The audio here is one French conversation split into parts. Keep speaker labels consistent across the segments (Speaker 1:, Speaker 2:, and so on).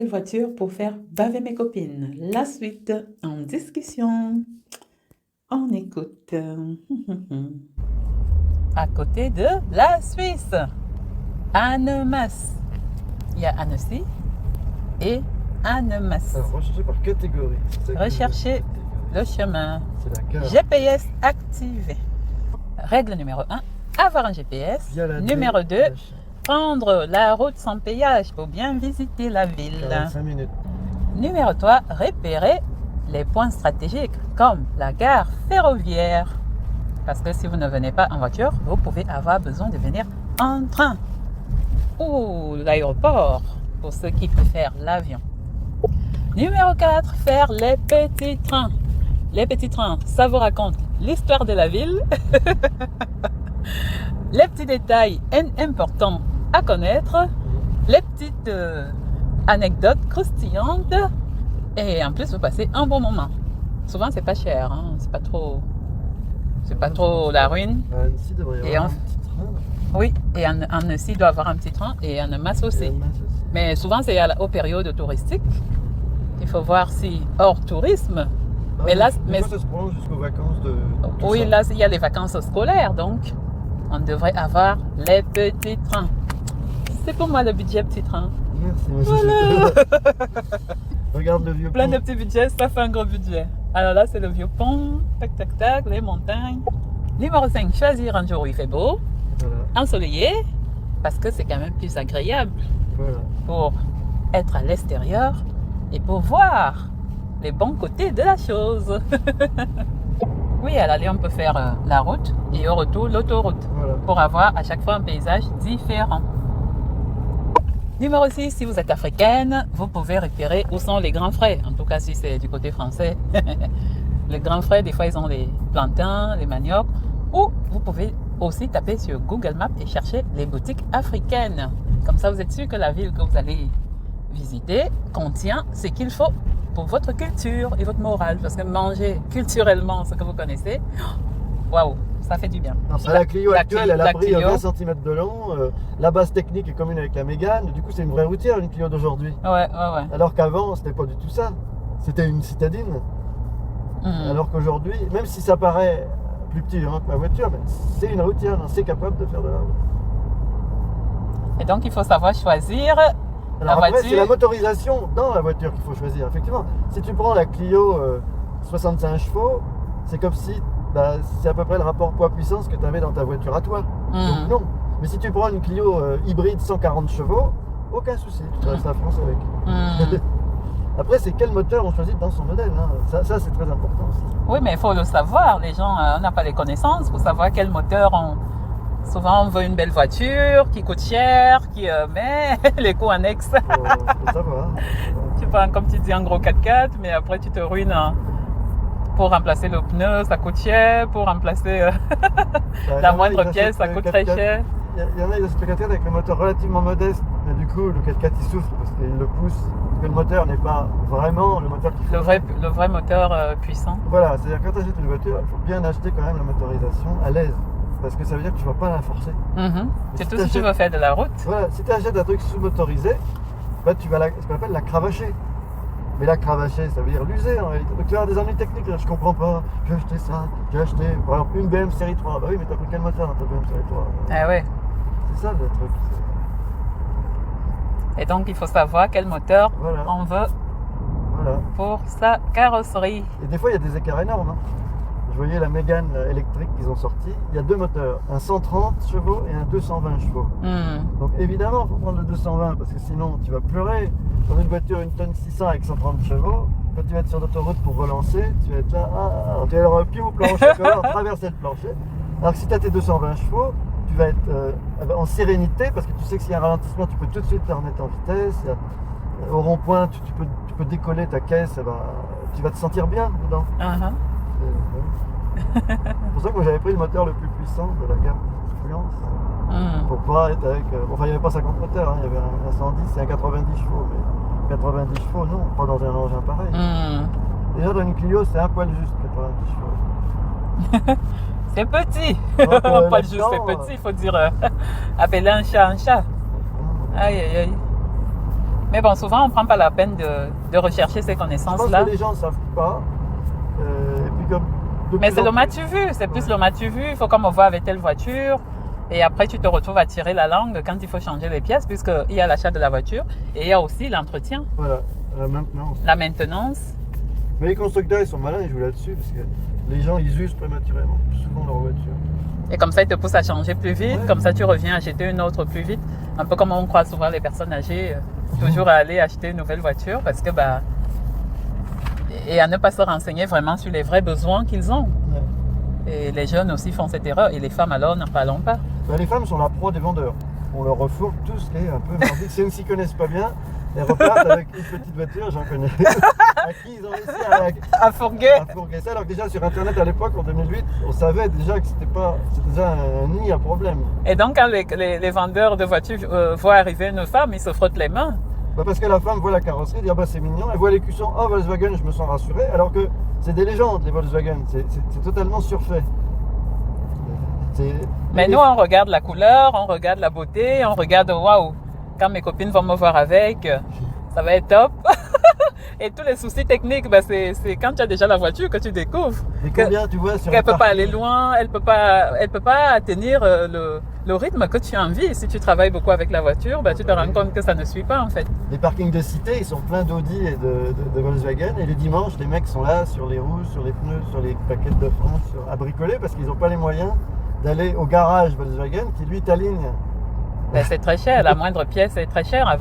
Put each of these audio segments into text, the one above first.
Speaker 1: Voiture pour faire baver mes copines. La suite en discussion. On écoute. À côté de la Suisse, Annemasse. Il y a Annecy et Annemasse.
Speaker 2: Alors, rechercher par catégorie.
Speaker 1: Recherchez le chemin.
Speaker 2: C'est la carte.
Speaker 1: GPS activé. Règle numéro 1, avoir un GPS.
Speaker 2: Via la
Speaker 1: Numéro 2,
Speaker 2: machin.
Speaker 1: prendre la route sans péage pour bien visiter la ville.
Speaker 2: 45 minutes.
Speaker 1: Numéro 3, repérer les points stratégiques comme la gare ferroviaire. Parce que si vous ne venez pas en voiture, vous pouvez avoir besoin de venir en train. Ou l'aéroport, pour ceux qui préfèrent l'avion. Numéro 4, faire les petits trains. Les petits trains, ça vous raconte l'histoire de la ville, les petits détails importants à connaître, les petites anecdotes croustillantes, et en plus vous passez un bon moment. Souvent c'est pas cher, hein, c'est pas trop la ruine.
Speaker 2: À Annecy, devrait y
Speaker 1: Et
Speaker 2: avoir
Speaker 1: en-
Speaker 2: un petit train.
Speaker 1: Oui, et Annecy doit avoir un petit train et Annemasse
Speaker 2: Et
Speaker 1: aussi.
Speaker 2: Annemasse aussi.
Speaker 1: Mais souvent c'est aux périodes touristiques. Il faut voir si hors tourisme.
Speaker 2: Ah,
Speaker 1: Mais là,
Speaker 2: des fois, ça se prolonge jusqu'aux vacances de. tout
Speaker 1: Oui,
Speaker 2: ça.
Speaker 1: là, il y a les vacances scolaires, donc on devrait avoir les petits trains. C'est pour moi le budget petit train.
Speaker 2: Merci, monsieur.
Speaker 1: Voilà.
Speaker 2: Regarde le vieux
Speaker 1: Plein
Speaker 2: pont.
Speaker 1: de petits budgets, ça fait un gros budget. Alors là, c'est le vieux pont, tac, tac, tac, les montagnes. Numéro 5, choisir un jour où il fait beau,
Speaker 2: Voilà,
Speaker 1: ensoleillé, parce que c'est quand même plus agréable
Speaker 2: voilà.
Speaker 1: pour être à l'extérieur et pour voir les bons côtés de la chose. Oui, à l'aller, on peut faire la route et au retour, l'autoroute,
Speaker 2: Voilà.
Speaker 1: pour avoir à chaque fois un paysage différent. Numéro 6, si vous êtes africaine, vous pouvez repérer où sont les grands frais. En tout cas, si c'est du côté français. Les grands frais, des fois, ils ont les plantains, les maniocs. Ou vous pouvez aussi taper sur Google Maps et chercher les boutiques africaines. Comme ça, vous êtes sûr que la ville que vous allez visiter contient ce qu'il faut pour votre culture et votre morale. Parce que manger culturellement ce que vous connaissez, waouh, ça fait du bien.
Speaker 2: Alors, ça, la Clio actuelle, elle a pris
Speaker 1: Clio.
Speaker 2: 20 cm de long. La base technique est commune avec la Mégane. Du coup, c'est une vraie routière, une Clio d'aujourd'hui.
Speaker 1: Ouais.
Speaker 2: Alors qu'avant, c'était pas du tout ça. C'était une citadine.
Speaker 1: Mhm.
Speaker 2: Alors qu'aujourd'hui, même si ça paraît plus petit hein, que ma voiture, mais c'est une routière, hein, c'est capable de faire de la route.
Speaker 1: Et donc, il faut savoir choisir
Speaker 2: Alors
Speaker 1: la
Speaker 2: après, c'est la
Speaker 1: voiture.
Speaker 2: motorisation dans la voiture qu'il faut choisir. Effectivement, si tu prends la Clio 65 chevaux, c'est comme si c'est à peu près le rapport poids-puissance que tu avais dans ta voiture à toi.
Speaker 1: Mhm.
Speaker 2: Donc non. Mais si tu prends une Clio hybride 140 chevaux, aucun souci, tu restes à France avec.
Speaker 1: Mhm.
Speaker 2: Après, c'est quel moteur on choisit dans son modèle. Hein. Ça c'est très important aussi.
Speaker 1: Oui, mais il faut le savoir. Les gens, on n'a pas les connaissances pour savoir quel moteur on. Souvent, on veut une belle voiture qui coûte cher, mais les coûts annexes.
Speaker 2: Faut savoir.
Speaker 1: Tu prends, comme tu dis, un gros 4x4, mais après, tu te ruines. Pour remplacer le pneu, ça coûte cher. Pour remplacer la moindre pièce, ça coûte très cher.
Speaker 2: Il y en a, ils achètent le 4x4 avec le moteur relativement modeste. Mais du coup, le 4x4 il souffre parce qu'il le pousse. Parce que le moteur n'est pas vraiment le moteur qu'il faut.
Speaker 1: Le vrai moteur puissant.
Speaker 2: Voilà, c'est-à-dire quand tu achètes une voiture, il faut bien acheter quand même la motorisation à l'aise. Parce que ça veut dire que tu ne vas pas la forcer.
Speaker 1: Mhm. C'est
Speaker 2: si
Speaker 1: tout si tu
Speaker 2: t'achètes-
Speaker 1: veux faire de la route.
Speaker 2: Voilà, si tu achètes un truc sous-motorisé, tu vas ce qu'on appelle la cravacher. Mais la cravacher, ça veut dire l'user en réalité. Donc tu vas avoir des ennuis techniques, là, je comprends pas, j'ai acheté ça, j'ai acheté par exemple une BM série 3. Bah oui, mais t'as pris quel moteur dans ta BM série 3?
Speaker 1: Ah ouais.
Speaker 2: C'est ça le truc.
Speaker 1: Et donc, il faut savoir quel moteur
Speaker 2: Voilà.
Speaker 1: on veut
Speaker 2: Voilà.
Speaker 1: pour sa carrosserie.
Speaker 2: Et des fois, il y a des écarts énormes. Hein. Je voyais la Mégane électrique qu'ils ont sorti. Il y a deux moteurs, un 130 chevaux et un 220 chevaux.
Speaker 1: Hmm.
Speaker 2: Donc évidemment, il faut prendre le 220 parce que sinon, tu vas pleurer. Dans une voiture, une tonne 600 avec 130 chevaux, quand tu vas être sur l'autoroute pour relancer, tu vas être là, tu vas avoir le pied au plancher, tu vas traverser le plancher. Alors que si tu as tes 220 chevaux, tu vas être en sérénité parce que tu sais que s'il y a un ralentissement, tu peux tout de suite te remettre en vitesse. Au rond-point, tu peux décoller ta caisse, tu vas te sentir bien dedans.
Speaker 1: Uh-huh.
Speaker 2: C'est pour ça que moi j'avais pris le moteur le plus puissant de la gamme Fluence.
Speaker 1: Hmm.
Speaker 2: Pour pas être avec. Enfin, il n'y avait pas 50 moteurs, hein, il y avait un 110 et un 90 chevaux. Mais 90 chevaux, non, pas dans un engin pareil.
Speaker 1: Hmm.
Speaker 2: Déjà dans une Clio, c'est un poil juste 90 chevaux.
Speaker 1: C'est petit.
Speaker 2: Ouais, pour
Speaker 1: Pas juste, c'est
Speaker 2: l'instant,
Speaker 1: petit, il faut dire appeler un chat un chat. Aïe, aïe, aïe. Mais bon, souvent, on ne prend pas la peine de rechercher ces
Speaker 2: Je pense
Speaker 1: connaissances-là.
Speaker 2: que les gens ne savent pas. Et puis comme de
Speaker 1: Mais
Speaker 2: plus
Speaker 1: c'est
Speaker 2: en
Speaker 1: le
Speaker 2: plus-
Speaker 1: m'as-tu vu, c'est plus
Speaker 2: Ouais.
Speaker 1: le m'as-tu vu, il faut qu'on me voit avec telle voiture. Et après, tu te retrouves à tirer la langue quand il faut changer les pièces, puisqu'il y a l'achat de la voiture et il y a aussi l'entretien,
Speaker 2: Voilà, maintenant.
Speaker 1: la maintenance.
Speaker 2: Mais les constructeurs, ils sont malins, ils jouent là-dessus, parce que les gens, ils usent prématurément, souvent leur voiture.
Speaker 1: Et comme ça, ils te poussent à changer plus vite,
Speaker 2: Ouais.
Speaker 1: comme ça, tu reviens acheter une autre plus vite. Un peu comme on croit souvent les personnes âgées, toujours à aller acheter une nouvelle voiture, parce que, et à ne pas se renseigner vraiment sur les vrais besoins qu'ils ont.
Speaker 2: Ouais.
Speaker 1: Et les jeunes aussi font cette erreur, et les femmes alors, n'en parlons pas.
Speaker 2: Ben, les femmes sont la pro des vendeurs. On leur refourgue tout ce qui est un peu merdique. Si elles ne s'y connaissent pas bien, elles repartent avec une petite voiture, j'en connais, à qui ils ont réussi
Speaker 1: À fourguer.
Speaker 2: à fourguer ça. Alors que déjà sur Internet à l'époque, en 2008, on savait déjà que c'était déjà un nid à problème.
Speaker 1: Et donc, quand les vendeurs de voitures voient arriver une femme, ils se frottent les mains.
Speaker 2: Ben, parce que la femme voit la carrosserie, dit ah bah c'est mignon, elle voit les cuissons, oh Volkswagen, je me sens rassuré, alors que c'est des légendes les Volkswagen, c'est totalement surfait.
Speaker 1: Mais nous, on regarde la couleur, on regarde la beauté, on regarde, waouh, quand mes copines vont me voir avec, ça va être top. Et tous les soucis techniques, c'est quand tu as déjà la voiture que tu découvres.
Speaker 2: Mais combien tu vois sur
Speaker 1: Qu'elle
Speaker 2: un
Speaker 1: peut pas
Speaker 2: parking-
Speaker 1: aller loin, elle peut pas tenir le rythme que tu as envie. Si tu travailles beaucoup avec la voiture, tu te rends compte que ça ne suit pas en fait.
Speaker 2: Les parkings de cité, ils sont pleins d'Audi et de Volkswagen. Et les dimanches, les mecs sont là sur les roues, sur les pneus, sur les paquettes de freins, à bricoler parce qu'ils n'ont pas les moyens d'aller au garage Volkswagen qui lui t'aligne.
Speaker 1: C'est très cher, la moindre pièce est très chère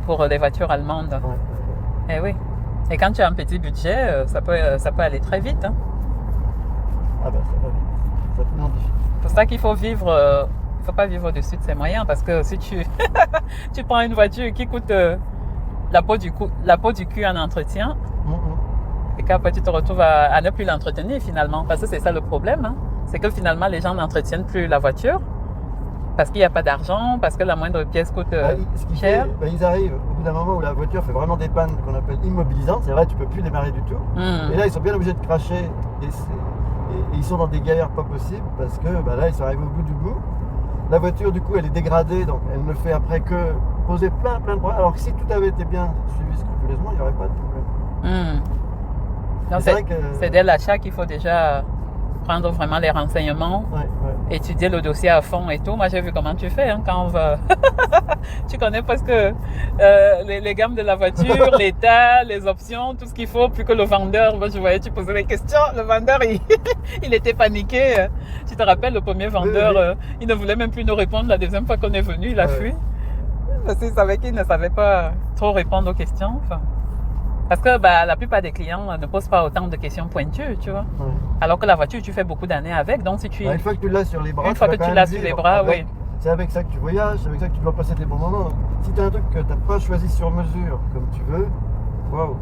Speaker 1: pour les voitures allemandes.
Speaker 2: Ouais.
Speaker 1: Eh oui. Et quand tu as un petit budget, ça peut aller très vite. Hein.
Speaker 2: Ah ben ça va vite. Ça te modifie.
Speaker 1: C'est pour ça qu'il faut vivre, il faut pas vivre au-dessus de ses moyens parce que si tu, tu prends une voiture qui coûte la peau du cul en entretien, et qu'après tu te retrouves à ne plus l'entretenir finalement, parce que c'est ça le problème, hein. C'est que finalement les gens n'entretiennent plus la voiture parce qu'il n'y a pas d'argent, parce que la moindre pièce coûte
Speaker 2: Ce qui
Speaker 1: cher.
Speaker 2: fait, ils arrivent au bout d'un moment où la voiture fait vraiment des pannes qu'on appelle immobilisantes. C'est vrai, tu peux plus démarrer du tout.
Speaker 1: Hmm.
Speaker 2: Et là, ils sont bien obligés de cracher. Et ils sont dans des galères pas possibles parce que là, ils sont arrivés au bout du bout. La voiture, du coup, elle est dégradée, donc elle ne fait après que poser plein de problèmes. Alors que si tout avait été bien suivi scrupuleusement, il n'y aurait pas de problème.
Speaker 1: Donc
Speaker 2: C'est vrai que-
Speaker 1: c'est dès l'achat qu'il faut déjà prendre vraiment les renseignements,
Speaker 2: Ouais.
Speaker 1: étudier le dossier à fond et tout. Moi, j'ai vu comment tu fais hein, quand on va... Tu connais presque les gammes de la voiture, l'état, les options, tout ce qu'il faut, plus que le vendeur. Moi, je voyais, tu posais des questions. Le vendeur, il était paniqué. Tu te rappelles, le premier vendeur,
Speaker 2: Oui.
Speaker 1: il ne voulait même plus nous répondre. La deuxième fois qu'on est venu, il a
Speaker 2: Ouais.
Speaker 1: fui. Parce qu'il savait qu'il ne savait pas trop répondre aux questions. Enfin, parce que la plupart des clients ne posent pas autant de questions pointues, tu vois.
Speaker 2: Ouais.
Speaker 1: Alors que la voiture, tu fais beaucoup d'années avec. Donc, si tu...
Speaker 2: Une fois que tu l'as sur les bras,
Speaker 1: Une fois
Speaker 2: tu
Speaker 1: que
Speaker 2: vas
Speaker 1: tu
Speaker 2: quand
Speaker 1: l'as
Speaker 2: même
Speaker 1: sur les
Speaker 2: vivre
Speaker 1: bras,
Speaker 2: avec.
Speaker 1: oui.
Speaker 2: C'est avec ça que tu voyages, c'est avec ça que tu dois passer des bons moments. Donc, si tu as un truc que tu n'as pas choisi sur mesure, comme tu veux, waouh.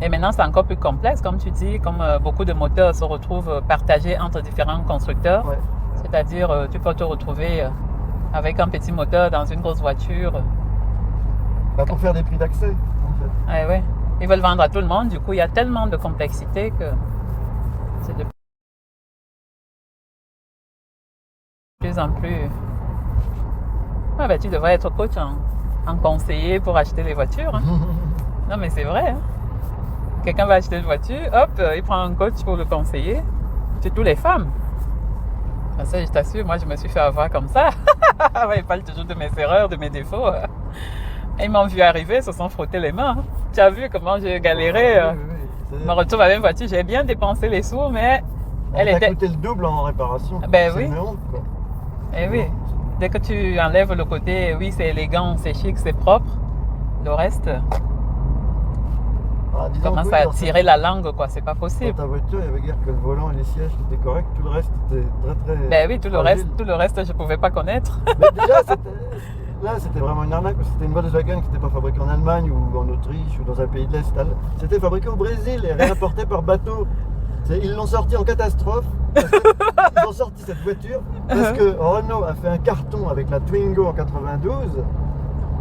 Speaker 1: Et maintenant, c'est encore plus complexe, comme tu dis, comme beaucoup de moteurs se retrouvent partagés entre différents constructeurs.
Speaker 2: Ouais.
Speaker 1: C'est-à-dire, tu peux te retrouver avec un petit moteur dans une grosse voiture.
Speaker 2: Pour faire des prix d'accès, en fait.
Speaker 1: Ouais. Ils veulent vendre à tout le monde. Du coup, il y a tellement de complexité que c'est de plus en plus... tu devrais être coach en conseiller pour acheter les voitures. Hein. Non, mais c'est vrai. Hein. Quelqu'un va acheter une voiture, hop, il prend un coach pour le conseiller. Surtout les femmes. Ça, je t'assure, moi, je me suis fait avoir comme ça. Ils parlent toujours de mes erreurs, de mes défauts. Et ils m'ont vu arriver, se sont frottés les mains. Tu as vu comment j'ai galéré. Je me retrouve avec une voiture, j'ai bien dépensé les sous, mais elle
Speaker 2: t'a
Speaker 1: était...
Speaker 2: coûté le double en réparation.
Speaker 1: Ben
Speaker 2: C'est
Speaker 1: oui.
Speaker 2: une honte, quoi.
Speaker 1: Eh oui, dès que tu enlèves le côté, oui, c'est élégant, c'est chic, c'est propre, le reste
Speaker 2: Disons
Speaker 1: commence
Speaker 2: que
Speaker 1: à
Speaker 2: dans
Speaker 1: tirer la langue, quoi, c'est pas
Speaker 2: Dans
Speaker 1: possible.
Speaker 2: ta voiture, il y avait dire que le volant et les sièges étaient corrects, tout le reste était très
Speaker 1: Ben oui, tout
Speaker 2: fragile.
Speaker 1: le reste, je pouvais pas connaître.
Speaker 2: Mais déjà, c'était vraiment une arnaque, parce que c'était une Volkswagen qui n'était pas fabriquée en Allemagne ou en Autriche ou dans un pays de l'Est. C'était fabriqué au Brésil et réimporté par bateau. Ils l'ont sorti en catastrophe. Ils ont sorti cette voiture parce que Renault a fait un carton avec la Twingo en 92.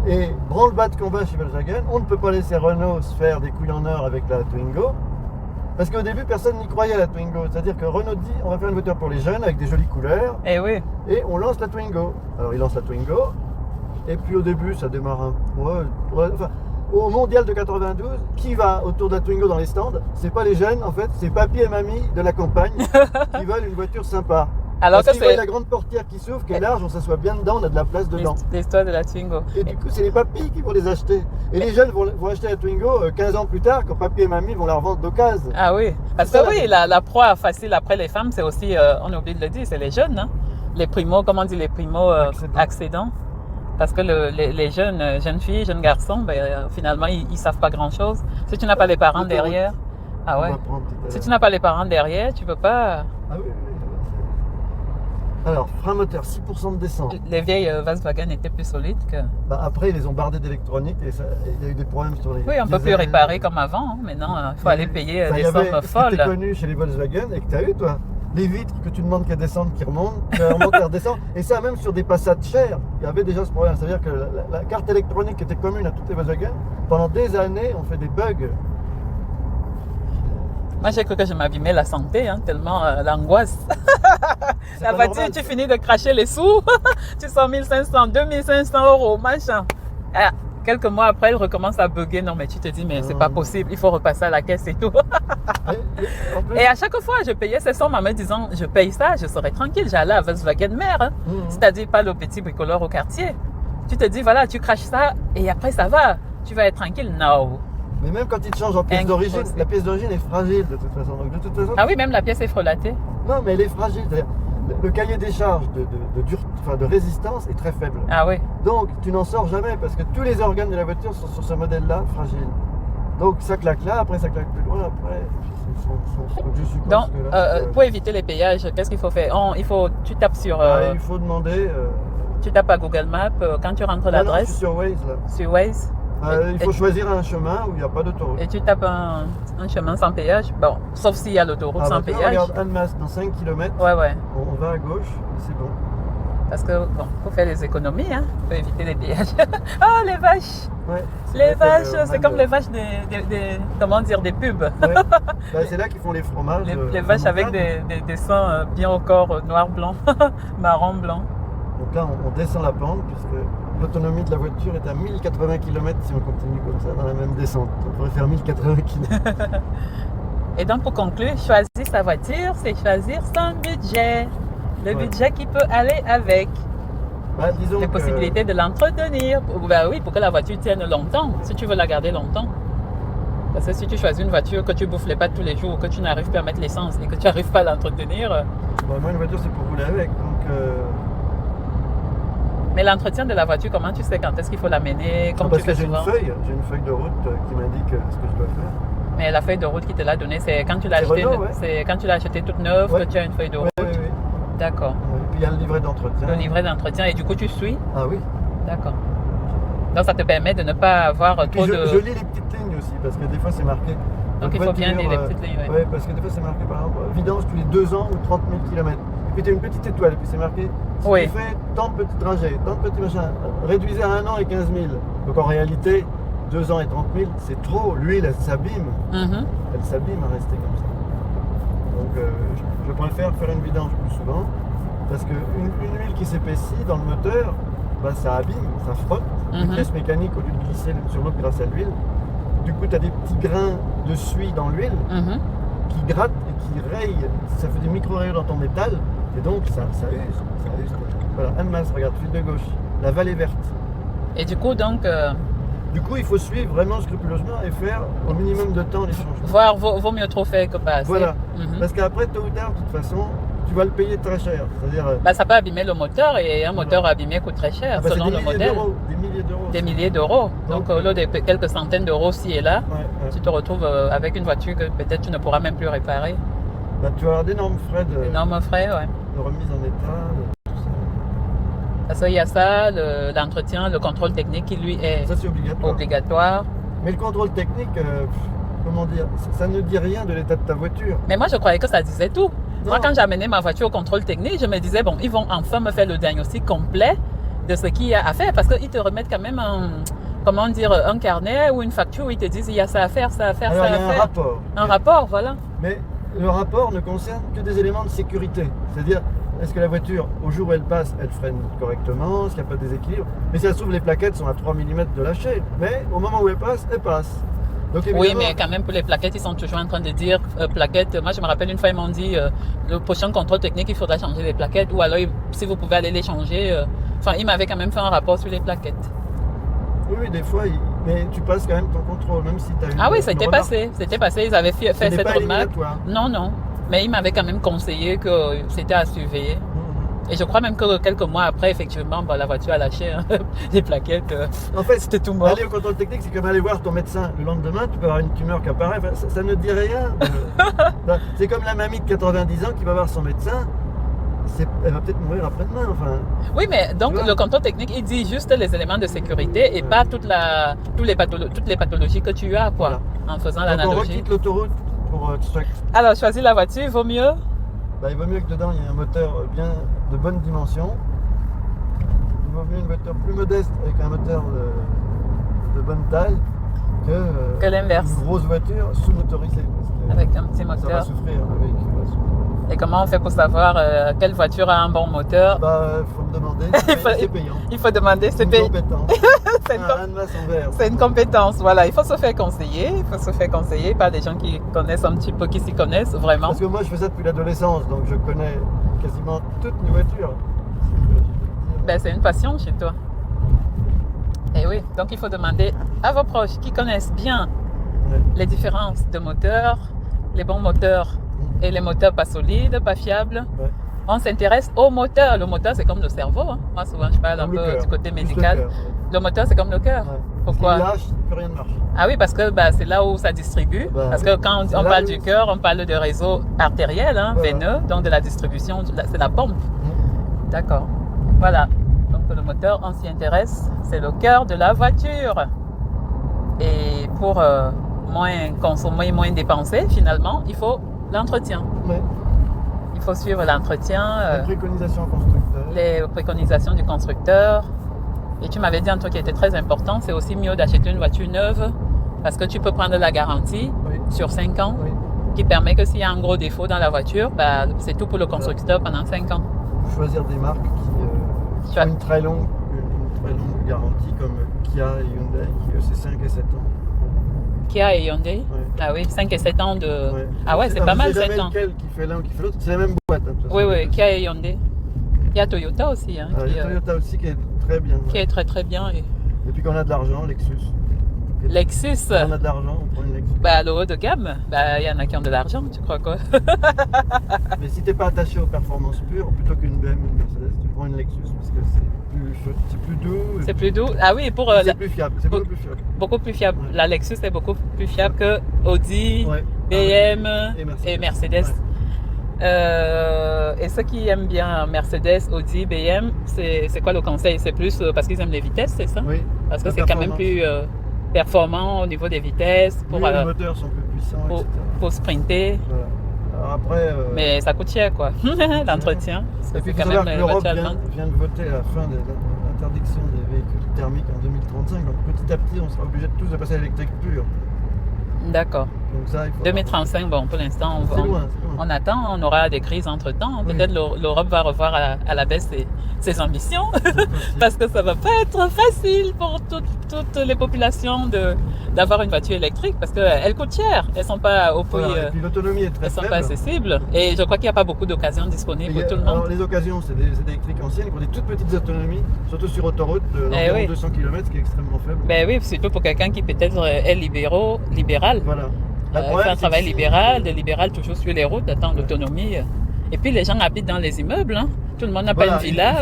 Speaker 2: Et branle-bas de combat chez Volkswagen, on ne peut pas laisser Renault se faire des couilles en or avec la Twingo. Parce qu'au début, personne n'y croyait à la Twingo. C'est-à-dire que Renault dit, on va faire une voiture pour les jeunes avec des jolies couleurs.
Speaker 1: Eh oui,
Speaker 2: Et on lance la Twingo. Alors ils lancent la Twingo. Et puis au début, ça démarre enfin, au mondial de 92, qui va autour de la Twingo dans les stands? C'est pas les jeunes, en fait, c'est papy et mamie de la campagne qui veulent une voiture sympa.
Speaker 1: Alors
Speaker 2: Parce
Speaker 1: que
Speaker 2: qu'ils voient
Speaker 1: c'est
Speaker 2: la grande portière qui s'ouvre, qui est large, on s'assoit bien dedans, on a de la place dedans.
Speaker 1: l'histoire de la Twingo.
Speaker 2: Et du coup, c'est les papis qui vont les acheter. Et les jeunes vont acheter la Twingo 15 ans plus tard, quand papy et mamie vont la revendre d'occasion.
Speaker 1: Ah oui, parce
Speaker 2: C'est
Speaker 1: que
Speaker 2: ça,
Speaker 1: oui, la proie facile après les femmes, c'est aussi, on oublie de le dire, c'est les jeunes, hein? Les primo, comment on dit, les primo accédants. Parce que les jeunes filles, jeunes garçons, ben, finalement, ils savent pas grand-chose. Si tu n'as pas les parents derrière, ah
Speaker 2: On
Speaker 1: ouais.
Speaker 2: va prendre tout à
Speaker 1: Si
Speaker 2: l'heure.
Speaker 1: tu n'as pas les parents derrière, tu peux pas.
Speaker 2: Ah oui, oui, oui. Alors, frein moteur, 6% de descente.
Speaker 1: Les vieilles Volkswagen étaient plus solides que.
Speaker 2: Bah, après, ils les ont bardés d'électronique et il y a eu des problèmes sur les.
Speaker 1: Oui, on peut plus
Speaker 2: diesels.
Speaker 1: réparer comme avant. Hein. Maintenant, il faut aller payer
Speaker 2: Ça,
Speaker 1: des
Speaker 2: il y avait
Speaker 1: sommes
Speaker 2: ce qui
Speaker 1: folles.
Speaker 2: était connu chez les Volkswagen et que tu as eu, toi. Les vitres que tu demandes qu'elles descendent, qui remontent, qu'elles remontent, qu'elles redescendent. Et ça, même sur des Passat chers, il y avait déjà ce problème. C'est-à-dire que la carte électronique qui était commune à toutes les Volkswagen, pendant des années, on fait des bugs.
Speaker 1: Moi, j'ai cru que je m'abîmais la santé, hein, tellement l'angoisse.
Speaker 2: C'est
Speaker 1: La
Speaker 2: pas
Speaker 1: voiture,
Speaker 2: normal,
Speaker 1: tu
Speaker 2: ça.
Speaker 1: finis de cracher les sous, tu sors 1500, 2500 euros, machin. Ah, quelques mois après, elle recommence à bugger. Non, mais tu te dis, mais c'est pas possible, il faut repasser à la caisse et tout.
Speaker 2: En plus,
Speaker 1: Et à chaque fois, je payais ces sommes en me disant, je paye ça, je serai tranquille. J'allais à Volkswagen mère, hein. C'est-à-dire pas le petit bricoleur au quartier. Tu te dis, voilà, tu craches ça et après ça va, tu vas être tranquille. Non.
Speaker 2: mais même quand ils te changent en pièce d'origine,
Speaker 1: Impossible.
Speaker 2: la pièce d'origine est fragile de toute façon. Donc, de toute façon,
Speaker 1: Ah oui, même la pièce est frelatée.
Speaker 2: non, mais elle est fragile. C'est-à-dire, le cahier des charges de résistance est très faible.
Speaker 1: Ah oui.
Speaker 2: Donc, tu n'en sors jamais parce que tous les organes de la voiture sont sur ce modèle-là, fragiles. Donc, ça claque là, après ça claque plus loin, après. Donc, je suppose
Speaker 1: Donc,
Speaker 2: que là,
Speaker 1: pour éviter les payages, qu'est-ce qu'il faut faire? Tu tapes sur,
Speaker 2: il faut demander.
Speaker 1: tu tapes à Google Maps, quand tu rentres
Speaker 2: Non, je suis
Speaker 1: l'adresse
Speaker 2: sur Waze là.
Speaker 1: sur Waze,
Speaker 2: Il faut choisir un chemin où il n'y a pas d'autoroute.
Speaker 1: et tu tapes un chemin sans péage. Bon, sauf s'il y a l'autoroute sans
Speaker 2: bah, tu vois,
Speaker 1: péage.
Speaker 2: regarde, Annemasse, dans 5 km,
Speaker 1: Ouais, ouais.
Speaker 2: on va à gauche, c'est bon.
Speaker 1: Parce que, bon, faut faire les économies, hein. Faut éviter les péages. Oh, les vaches!
Speaker 2: Ouais,
Speaker 1: Les
Speaker 2: là que
Speaker 1: vaches, c'est comme les vaches comment dire, des pubs.
Speaker 2: Ouais. Bah, c'est là qu'ils font les fromages.
Speaker 1: Les vaches
Speaker 2: en
Speaker 1: avec
Speaker 2: montagne.
Speaker 1: des seins bien au corps, noir-blanc, marron-blanc.
Speaker 2: Donc là, on descend la pente puisque l'autonomie de la voiture est à 1080 km si on continue comme ça dans la même descente. On pourrait faire 1080 km.
Speaker 1: Et donc, pour conclure, choisir sa voiture, c'est choisir son budget. Le
Speaker 2: Ouais.
Speaker 1: budget qui peut aller avec.
Speaker 2: Bah, disons
Speaker 1: Les
Speaker 2: que-
Speaker 1: possibilités de l'entretenir. Ben oui, pour que la voiture tienne longtemps, si tu veux la garder longtemps. Parce que si tu choisis une voiture que tu bouffes les pattes tous les jours, que tu n'arrives pas à mettre l'essence et que tu n'arrives pas à l'entretenir,
Speaker 2: Bah, moi, une voiture, c'est pour rouler avec. Donc,
Speaker 1: mais l'entretien de la voiture, comment tu sais quand est-ce qu'il faut l'amener, comme
Speaker 2: parce
Speaker 1: tu
Speaker 2: que
Speaker 1: fais
Speaker 2: j'ai une
Speaker 1: souvent.
Speaker 2: feuille de route qui m'indique ce que je dois faire.
Speaker 1: Mais la feuille de route qui te l'a donnée, c'est quand tu l'as
Speaker 2: C'est
Speaker 1: achetée,
Speaker 2: Renault, ouais.
Speaker 1: c'est quand tu l'as achetée toute neuve
Speaker 2: Ouais.
Speaker 1: que tu as une feuille de route.
Speaker 2: Oui, oui, oui.
Speaker 1: D'accord.
Speaker 2: Ouais, et puis il y a le livret d'entretien.
Speaker 1: Le livret d'entretien et du coup tu suis.
Speaker 2: Ah oui.
Speaker 1: D'accord. Donc ça te permet de ne pas avoir
Speaker 2: Et puis
Speaker 1: trop
Speaker 2: je
Speaker 1: de.
Speaker 2: lis les petites lignes aussi parce que des fois c'est marqué.
Speaker 1: Donc il faut bien lire les petites lignes. Ouais.
Speaker 2: Oui, parce que des fois c'est marqué par exemple vidange tous les 2 ans ou 30 000 km. Et puis tu as une petite étoile et puis c'est marqué si
Speaker 1: Oui.
Speaker 2: tu fais tant de petits trajets, tant de petits machins, réduisez à 1 an et 15 000. Donc en réalité, 2 ans et 30 000, c'est trop. L'huile, elle s'abîme.
Speaker 1: Mhm.
Speaker 2: Elle s'abîme à rester comme ça. Donc je préfère faire une vidange plus souvent parce qu'une huile qui s'épaissit dans le moteur, bah, ça abîme, ça frotte. Les
Speaker 1: Mhm.
Speaker 2: pièces mécaniques, au lieu de glisser sur l'eau grâce à l'huile, du coup tu as des petits grains de suie dans l'huile
Speaker 1: Mhm.
Speaker 2: qui grattent et qui rayent. Ça fait des micro-rayures dans ton métal et donc ça use. Ça use. Voilà, Annemasse, regarde, fil de gauche, la vallée verte.
Speaker 1: Et du coup, donc,
Speaker 2: Du coup, il faut suivre vraiment scrupuleusement et faire au minimum de temps les changements.
Speaker 1: voir vaut mieux trop faire que pas assez.
Speaker 2: Voilà.
Speaker 1: Mhm.
Speaker 2: Parce qu'après, tôt ou tard, de toute façon, tu vas le payer très cher. C'est-à-dire.
Speaker 1: Bah, ça peut abîmer le moteur et un moteur abîmé coûte très cher
Speaker 2: Ah bah, c'est
Speaker 1: selon
Speaker 2: des
Speaker 1: le
Speaker 2: milliers
Speaker 1: modèle.
Speaker 2: d'euros, des milliers d'euros.
Speaker 1: Des milliers d'euros. Donc, au lieu de quelques centaines d'euros ci et là,
Speaker 2: Ouais, ouais.
Speaker 1: tu te retrouves avec une voiture que peut-être tu ne pourras même plus réparer.
Speaker 2: Bah, tu vas avoir d'énormes frais
Speaker 1: Énorme frais, ouais.
Speaker 2: de remise en état. Tout ça.
Speaker 1: Parce qu'il y a ça, l'entretien, le contrôle technique qui lui est
Speaker 2: Ça, c'est obligatoire.
Speaker 1: obligatoire.
Speaker 2: Mais le contrôle technique, comment dire, ça ne dit rien de l'état de ta voiture.
Speaker 1: Mais moi, je croyais que ça disait tout. Moi,
Speaker 2: Non.
Speaker 1: quand j'ai amené ma voiture au contrôle technique, je me disais, bon, ils vont enfin me faire le diagnostic complet de ce qu'il y a à faire. Parce qu'ils te remettent quand même comment dire, un carnet ou une facture où ils te disent, il y a ça à faire, ça à faire,
Speaker 2: Alors,
Speaker 1: ça
Speaker 2: il y
Speaker 1: à
Speaker 2: a un
Speaker 1: faire.
Speaker 2: rapport.
Speaker 1: Un rapport, voilà.
Speaker 2: Mais le rapport ne concerne que des éléments de sécurité. C'est-à-dire, est-ce que la voiture, au jour où elle passe, elle freine correctement, est-ce qu'il n'y a pas de déséquilibre? Mais si ça se trouve, les plaquettes sont à 3 mm de lâcher. Mais au moment où elle passe, elle passe. Donc,
Speaker 1: Oui, mais quand même, pour les plaquettes, ils sont toujours en train de dire plaquettes. Moi, je me rappelle une fois, ils m'ont dit le prochain contrôle technique, il faudra changer les plaquettes. Ou alors, si vous pouvez aller les changer. Enfin, ils m'avaient quand même fait un rapport sur les plaquettes.
Speaker 2: Oui, des fois, mais tu passes quand même ton contrôle, même si tu as une.
Speaker 1: Ah oui, c'était passé. C'était passé. Ils avaient fait cette remarque. Non, non. Mais ils m'avaient quand même conseillé que c'était à surveiller. Et je crois même que quelques mois après, effectivement, la voiture a lâché les plaquettes.
Speaker 2: En fait,
Speaker 1: c'était tout mort.
Speaker 2: Aller au contrôle technique, c'est comme aller voir ton médecin le lendemain, tu peux avoir une tumeur qui apparaît. Enfin, ça ne dit rien. C'est comme la mamie de 90 ans qui va voir son médecin. Elle va peut-être mourir après-demain. Enfin,
Speaker 1: oui, mais donc le contrôle technique, il dit juste les éléments de sécurité et pas toutes les pathologies que tu as, quoi, en faisant l'analogie.
Speaker 2: On requitte l'autoroute pour
Speaker 1: Alors, choisir la voiture, vaut mieux?
Speaker 2: Il vaut mieux que dedans, il y ait un moteur bien de bonne dimension. Il vaut mieux une voiture plus modeste avec un moteur de bonne taille
Speaker 1: que l'inverse.
Speaker 2: Une grosse voiture sous-motorisée.
Speaker 1: Avec un petit moteur.
Speaker 2: Ça va souffrir, le véhicule va souffrir.
Speaker 1: Et comment on fait pour savoir quelle voiture a un bon moteur?
Speaker 2: Faut me demander, c'est payant.
Speaker 1: Il faut demander, c'est
Speaker 2: payant.
Speaker 1: C'est une compétence, voilà. Il faut se faire conseiller, par des gens qui connaissent un petit peu, qui s'y connaissent vraiment.
Speaker 2: Parce que moi, je fais ça depuis l'adolescence, donc je connais quasiment toutes les voitures.
Speaker 1: C'est une passion chez toi. Et oui, donc il faut demander à vos proches qui connaissent bien les différences de moteurs, les bons moteurs et les moteurs pas solides, pas fiables. On s'intéresse au moteur. Le moteur, c'est comme le cerveau. Hein. Moi, souvent, je parle un peu du côté médical. Le moteur, c'est comme le cœur. Pourquoi?
Speaker 2: S'il lâche, plus rien ne marche.
Speaker 1: Ah oui, parce que c'est là où ça distribue. Parce que quand on parle du cœur, on parle de réseau artériel, veineux, donc de la distribution, c'est la pompe. D'accord. Voilà. Donc le moteur, on s'y intéresse. C'est le cœur de la voiture. Et pour moins consommer, moins dépenser, finalement, il faut l'entretien. Il faut suivre l'entretien.
Speaker 2: Les préconisations constructeurs.
Speaker 1: Les préconisations du constructeur. Et tu m'avais dit un truc qui était très important, c'est aussi mieux d'acheter une voiture neuve parce que tu peux prendre la garantie sur 5 ans qui permet que s'il y a un gros défaut dans la voiture, c'est tout pour le constructeur pendant 5 ans.
Speaker 2: Choisir des marques qui ont une très longue garantie comme Kia et Hyundai, c'est 5 et 7 ans.
Speaker 1: Kia et Hyundai? Ah oui, 5 et 7 ans de... Ah ouais, c'est pas mal 7 ans.
Speaker 2: Lequel qui fait l'un ou qui fait l'autre, c'est la même boîte.
Speaker 1: Oui, Kia et Hyundai. Il y a Toyota aussi.
Speaker 2: Il y a Toyota aussi qui est très bien.
Speaker 1: Qui est très très bien.
Speaker 2: Et puis quand on a de l'argent, Lexus.
Speaker 1: Lexus.
Speaker 2: Quand on a de l'argent, on prend une Lexus.
Speaker 1: Le haut de gamme, il y en a qui ont de l'argent, tu crois quoi?
Speaker 2: Mais si t'es pas attaché aux performances pures, plutôt qu'une BM ou une Mercedes, tu prends une Lexus parce que c'est plus doux.
Speaker 1: C'est plus doux. Ah oui,
Speaker 2: c'est plus fiable. C'est beaucoup plus fiable.
Speaker 1: Beaucoup plus fiable. La Lexus est beaucoup plus fiable que Audi, BM et Mercedes. Et ceux qui aiment bien Mercedes, Audi, BM, c'est quoi le conseil? C'est plus parce qu'ils aiment les vitesses, c'est ça?
Speaker 2: Oui.
Speaker 1: Parce que c'est quand même plus performant au niveau des vitesses.
Speaker 2: Les moteurs sont plus puissants, etc.
Speaker 1: Pour sprinter.
Speaker 2: Voilà. Alors après,
Speaker 1: mais ça coûte cher, quoi, l'entretien.
Speaker 2: Et puis, quand même l'Europe vient de voter la fin de l'interdiction des véhicules thermiques en 2035. Donc petit à petit, on sera obligé de tous de passer à l'électrique pur.
Speaker 1: D'accord.
Speaker 2: Donc ça, il faut
Speaker 1: 2035, pour l'instant, on attend, on aura des crises entre-temps. Peut-être l'Europe va revoir à la baisse ses ambitions, parce que ça va pas être facile pour toutes les populations d'avoir une voiture électrique, parce qu'elles coûtent cher, elles sont pas au prix,
Speaker 2: et puis l'autonomie est très faible.
Speaker 1: Elles sont pas accessibles, et je crois qu'il n'y a pas beaucoup d'occasions disponibles pour tout le monde.
Speaker 2: Alors les occasions, c'est des électriques anciennes qui ont des toutes petites autonomies, surtout sur autoroute, d'environ 200 km, ce qui est extrêmement faible.
Speaker 1: Oui, surtout pour quelqu'un qui peut-être est libéral.
Speaker 2: Voilà.
Speaker 1: Fait un travail libéral toujours sur les routes, attendre l'autonomie. Et puis les gens habitent dans les immeubles, hein. Tout le monde n'a pas une villa.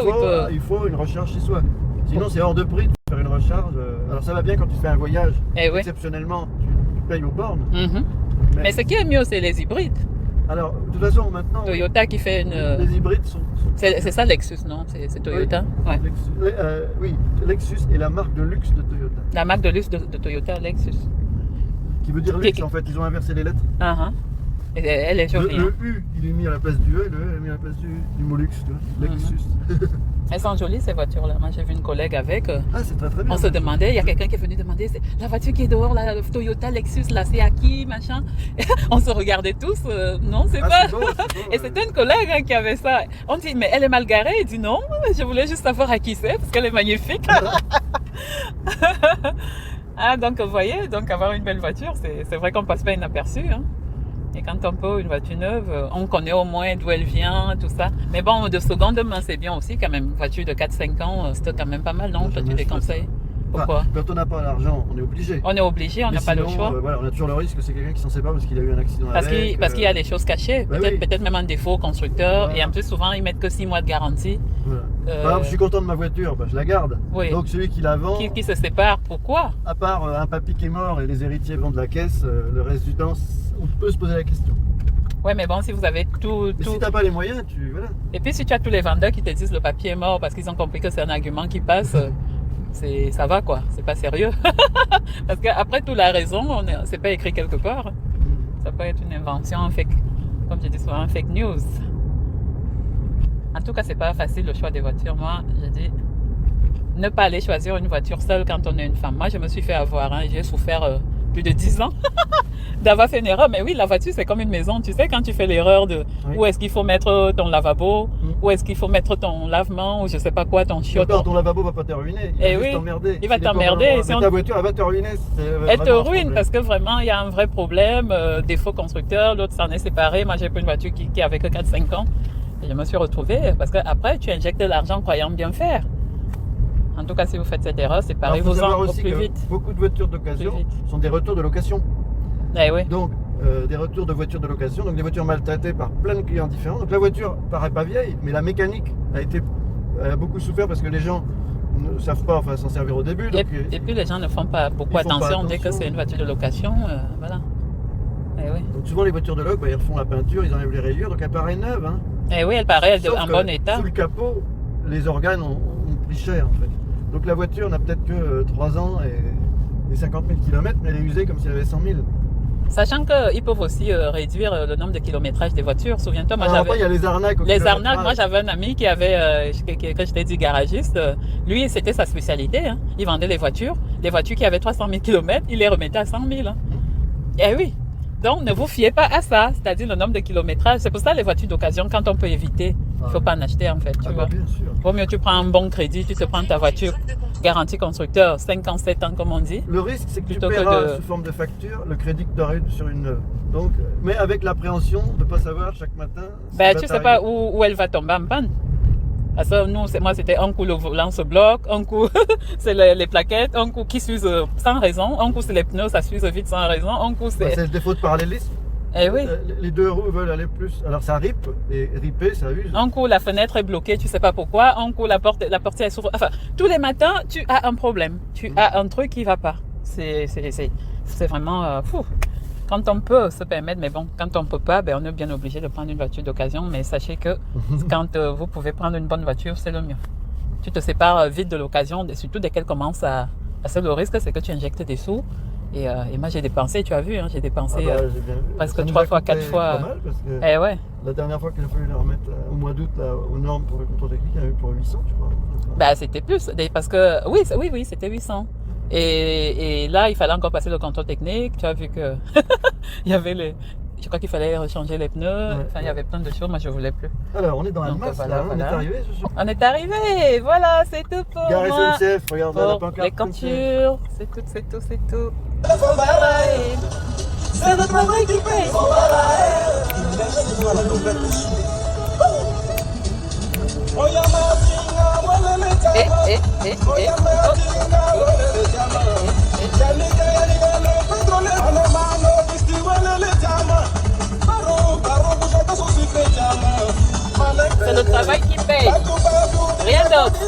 Speaker 2: Il faut une recharge chez soi. Sinon c'est hors de prix de faire une recharge. Alors ça va bien quand tu fais un voyage. Exceptionnellement, tu payes aux bornes.
Speaker 1: Mais ce qui est mieux, c'est les hybrides.
Speaker 2: Alors, de toute façon, maintenant...
Speaker 1: Toyota qui fait une...
Speaker 2: Les hybrides sont...
Speaker 1: C'est ça Lexus, non? C'est Toyota?
Speaker 2: Oui, Lexus est la marque de luxe de Toyota.
Speaker 1: La marque de luxe de Toyota, Lexus.
Speaker 2: Qui veut dire luxe, en fait. Ils ont inversé les lettres.
Speaker 1: Et elle est jolie.
Speaker 2: Le U, il est mis à la place du E, et le E est mis à la place du mot luxe. Lexus.
Speaker 1: Elles sont jolies ces voitures-là. Moi j'ai vu une collègue avec.
Speaker 2: Ah, c'est très très bien.
Speaker 1: On se demandait, il y a quelqu'un qui est venu demander, la voiture qui est dehors, la Toyota Lexus, là, c'est à qui, machin. On se regardait tous, non, c'est pas.
Speaker 2: C'est beau,
Speaker 1: Et c'était une collègue hein, qui avait ça. On dit, mais elle est mal garée. Il dit non, je voulais juste savoir à qui c'est, parce qu'elle est magnifique. Ah, donc vous voyez, donc avoir une belle voiture, c'est vrai qu'on passe pas inaperçu. Hein. Et quand on peut une voiture neuve, on connaît au moins d'où elle vient, tout ça. Mais bon, de seconde main, c'est bien aussi quand même. Une voiture de 4-5 ans, c'est quand même pas mal, non? Toi, tu déconseilles. Pourquoi?
Speaker 2: Enfin, quand on n'a pas l'argent, on est obligé.
Speaker 1: On est obligé, on n'a pas le choix.
Speaker 2: Voilà, on a toujours le risque que c'est quelqu'un qui s'en sépare parce qu'il a eu un accident
Speaker 1: Parce
Speaker 2: avec.
Speaker 1: qu'il y a des choses cachées,
Speaker 2: Bah
Speaker 1: peut-être
Speaker 2: oui.
Speaker 1: peut-être même un défaut au constructeur.
Speaker 2: Voilà.
Speaker 1: Et en plus, souvent, ils mettent que 6 mois de garantie.
Speaker 2: Voilà. Par exemple, je suis content de ma voiture, bah, je la garde.
Speaker 1: Oui.
Speaker 2: Donc celui qui la vend,
Speaker 1: Qui se sépare, pourquoi?
Speaker 2: à part un papy qui est mort et les héritiers vendent la caisse, le reste du temps, on peut se poser la question.
Speaker 1: Ouais, mais bon, si vous avez tout.
Speaker 2: Mais si t'as pas les moyens, voilà.
Speaker 1: Et puis, si tu as tous les vendeurs qui te disent le papier est mort parce qu'ils ont compris que c'est un argument qui passe, ça va quoi, c'est pas sérieux. Parce qu'après tout, la raison, c'est pas écrit quelque part. Ça peut être une invention, comme je dis souvent, fake news. En tout cas, c'est pas facile le choix des voitures. Moi, je dis, ne pas aller choisir une voiture seule quand on est une femme. Moi, je me suis fait avoir, hein, j'ai souffert plus de 10 ans d'avoir fait une erreur. Mais oui, la voiture, c'est comme une maison. Tu sais, quand tu fais l'erreur de où est-ce qu'il faut mettre ton lavabo, où est-ce qu'il faut mettre ton lavement, ou je sais pas quoi, ton chiotte.
Speaker 2: Ton lavabo va pas te ruiner, il va juste t'emmerder.
Speaker 1: Il va t'emmerder.
Speaker 2: Ta voiture, elle va te ruiner.
Speaker 1: Elle te ruine parce que vraiment, il y a un vrai problème. Défaut constructeur, l'autre s'en est séparé. Moi, j'ai pris une voiture qui avait que 4-5 ans. Et je me suis retrouvée parce qu'après, tu injectes de l'argent croyant bien faire. En tout cas, si vous faites cette erreur, séparez-vous-en au plus vite.
Speaker 2: Beaucoup de voitures d'occasion sont des retours de location.
Speaker 1: Eh oui.
Speaker 2: Donc, des retours de voitures de location, donc des voitures maltraitées par plein de clients différents. Donc la voiture paraît pas vieille, mais la mécanique a beaucoup souffert parce que les gens ne savent pas s'en servir au début. Donc,
Speaker 1: et puis les gens ne font pas beaucoup attention dès que c'est une voiture de location. Voilà. Eh oui.
Speaker 2: Donc souvent les voitures de loc, ils refont la peinture, ils enlèvent les rayures, donc elle paraît neuve. Hein.
Speaker 1: Eh oui, elle paraît en bon état.
Speaker 2: Sous le capot, les organes ont pris cher en fait. Donc la voiture n'a peut-être que 3 ans et 50 000 km, mais elle est usée comme si elle avait 100 000.
Speaker 1: Sachant qu'ils peuvent aussi réduire le nombre de kilométrages des voitures. Souviens-toi, moi
Speaker 2: après, il y a les arnaques.
Speaker 1: Les arnaques, moi j'avais un ami qui avait, quand j'étais dit garagiste, lui c'était sa spécialité. Hein. Il vendait les voitures qui avaient 300 000 km, il les remettait à 100 000. Hein. Eh oui. Donc ne vous fiez pas à ça, c'est-à-dire le nombre de kilométrages. C'est pour ça les voitures d'occasion, quand on peut éviter, il ne faut pas en acheter en fait. Tu vois.
Speaker 2: Bien sûr.
Speaker 1: Vaut mieux tu prends un bon crédit, tu te prends ta voiture garantie constructeur, 5 ans, 7 ans comme on dit.
Speaker 2: Le risque c'est que tu paieras sous forme de facture le crédit que tu aurais eu sur une neuve. Donc, mais avec l'appréhension de ne pas savoir chaque matin.
Speaker 1: Tu ne sais pas où elle va tomber en panne. Parce que nous, moi c'était un coup le volant se bloque, un coup c'est les plaquettes, un coup qui s'use sans raison, un coup c'est les pneus, ça s'use vite sans raison, un coup c'est...
Speaker 2: c'est le défaut de parallélisme.
Speaker 1: Eh oui.
Speaker 2: Les deux roues veulent aller plus. Alors ça rip, et ripper, ça use.
Speaker 1: Un coup la fenêtre est bloquée, tu sais pas pourquoi, un coup la portière s'ouvre. Enfin, tous les matins, tu as un problème, tu as un truc qui va pas. C'est vraiment fou. Quand on peut se permettre, mais bon, quand on peut pas, on est bien obligé de prendre une voiture d'occasion. Mais sachez que quand vous pouvez prendre une bonne voiture, c'est le mieux. Tu te sépares vite de l'occasion, surtout dès qu'elle commence à... Parce que le risque, c'est que tu injectes des sous. Et moi, j'ai dépensé, tu as vu, hein, j'ai dépensé presque 3 fois, 4 fois.
Speaker 2: Pas mal parce que
Speaker 1: ouais.
Speaker 2: La dernière fois qu'il a fallu la remettre au mois d'août aux normes pour le contrôle technique, il y avait eu pour 800, je crois.
Speaker 1: C'était plus, parce que oui, c'était 800. Et là, il fallait encore passer le contrôle technique. Tu as vu que il y avait je crois qu'il fallait changer les pneus. Il y avait plein de choses. Moi, je voulais plus.
Speaker 2: Alors, on est dans Annemasse, voilà. On est arrivé.
Speaker 1: On est arrivé. Voilà, c'est tout pour
Speaker 2: Gare
Speaker 1: moi.
Speaker 2: SNCF, regarde la pancarte.
Speaker 1: Les captures, c'est tout.
Speaker 3: C'est notre travail qui paye.
Speaker 1: C'est le travail qui paye. Rien d'autre.